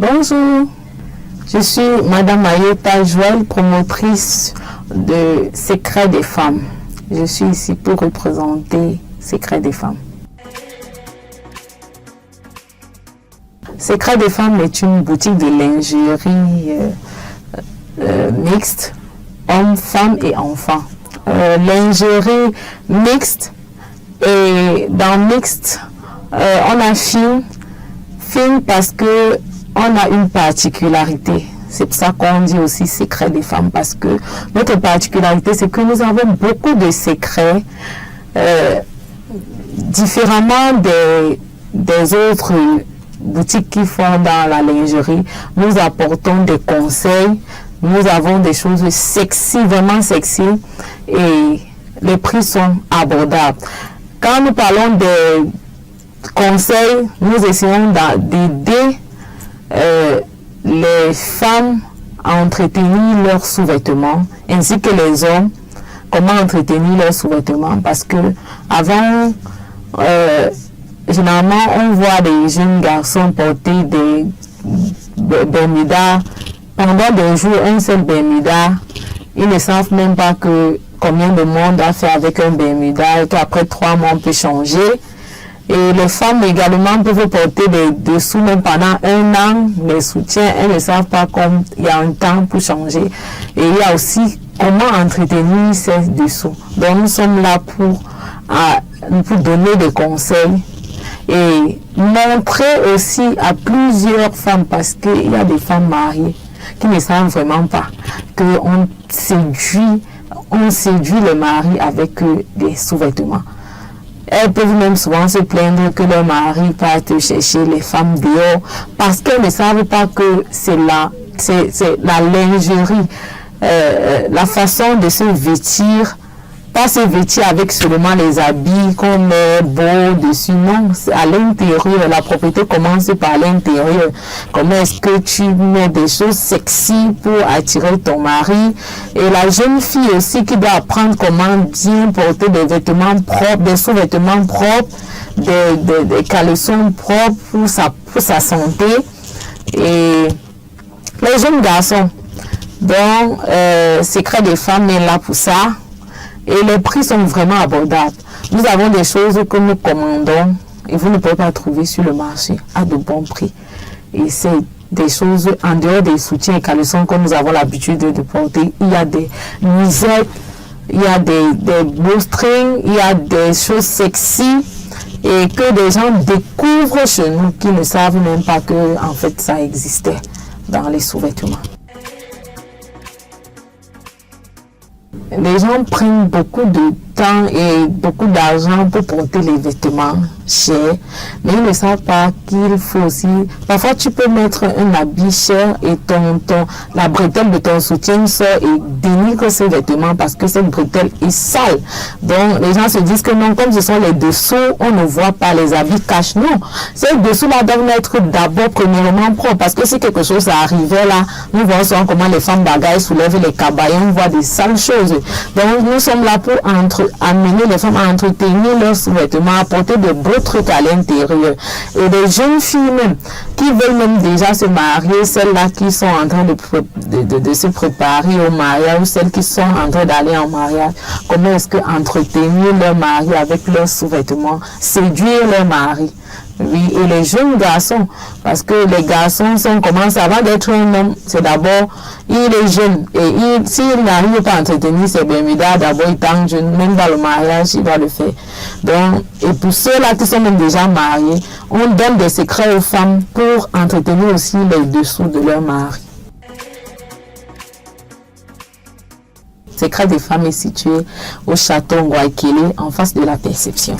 Bonjour, je suis Madame Ayota Joël, promotrice de Secret des femmes. Je suis ici pour représenter Secret des femmes. Secret des femmes est une boutique de lingerie mixte, hommes, femmes et enfants. Lingerie mixte, et dans mixte, on a fine parce que on a une particularité. C'est pour ça qu'on dit aussi secret des femmes, parce que notre particularité, c'est que nous avons beaucoup de secrets, différemment des autres boutiques qui font dans la lingerie. Nous apportons des conseils, nous avons des choses sexy, vraiment sexy, et les prix sont abordables. Quand nous parlons des conseils, nous essayons d'aider les femmes à entretenir leurs sous-vêtements, ainsi que les hommes, comment entretenir leurs sous-vêtements, parce que avant, généralement, on voit des jeunes garçons porter des bermudas. Pendant des jours, un seul bermuda, ils ne savent même pas combien de monde a fait avec un bermuda, et qu'après 3 mois, on peut changer. Et les femmes également peuvent porter des dessous même pendant 1 an, les soutiens, elles ne savent pas comme il y a un temps pour changer. Et il y a aussi comment entretenir ces dessous. Donc nous sommes là pour donner des conseils et montrer aussi à plusieurs femmes, parce qu'il y a des femmes mariées qui ne savent vraiment pas qu'on séduit le mari avec des sous-vêtements. Elles peuvent même souvent se plaindre que leur mari parte chercher les femmes dehors, parce qu'elles ne savent pas que c'est la lingerie, la façon de se vêtir, pas se vêtir avec seulement les habits qu'on met beau dessus, non, c'est à l'intérieur. La propriété commence par l'intérieur. Comment est-ce que tu mets des choses sexy pour attirer ton mari? Et la jeune fille aussi qui doit apprendre comment bien porter des vêtements propres, des sous-vêtements propres, des caleçons propres pour sa santé. Et les jeunes garçons, donc Secret des femmes est là pour ça. Et les prix sont vraiment abordables. Nous avons des choses que nous commandons et vous ne pouvez pas trouver sur le marché à de bons prix. Et c'est des choses en dehors des soutiens et caleçons que nous avons l'habitude de porter. Il y a des musettes, il y a des bowstrings, il y a des choses sexy et que des gens découvrent chez nous qui ne savent même pas que en fait ça existait dans les sous-vêtements. Les gens prennent beaucoup de temps et beaucoup d'argent pour porter les vêtements chers, mais ils ne savent pas qu'il faut aussi... Parfois, tu peux mettre un habit cher et la bretelle de ton soutien sort et dénigre ces vêtements parce que cette bretelle est sale. Donc, les gens se disent que non, comme ce sont les dessous, on ne voit pas, les habits cachent. Non, ces dessous-là doivent être d'abord premièrement propres, parce que si quelque chose arrivait là, nous voyons souvent comment les femmes bagaillent, soulèvent les cabaillons, on voit des sales choses. Donc, nous sommes là pour amener les femmes à entretenir leurs sous-vêtements, à porter de beaux trucs à l'intérieur. Et des jeunes filles même, qui veulent même déjà se marier, celles-là qui sont en train de se préparer au mariage, ou celles qui sont en train d'aller en mariage, comment est-ce que entretenir leur mari avec leurs sous-vêtements, séduire leur mari. Oui, et les jeunes garçons, parce que les garçons commencent avant d'être un homme, c'est d'abord, il est jeune, et s'il n'arrive pas à entretenir ses bermudas, d'abord il est jeune, même dans le mariage, il va le faire. Donc, et pour ceux-là qui sont même déjà mariés, on donne des secrets aux femmes pour entretenir aussi les dessous de leur mari. Secret des femmes est situé au château Ngouaikele, en face de la Perception.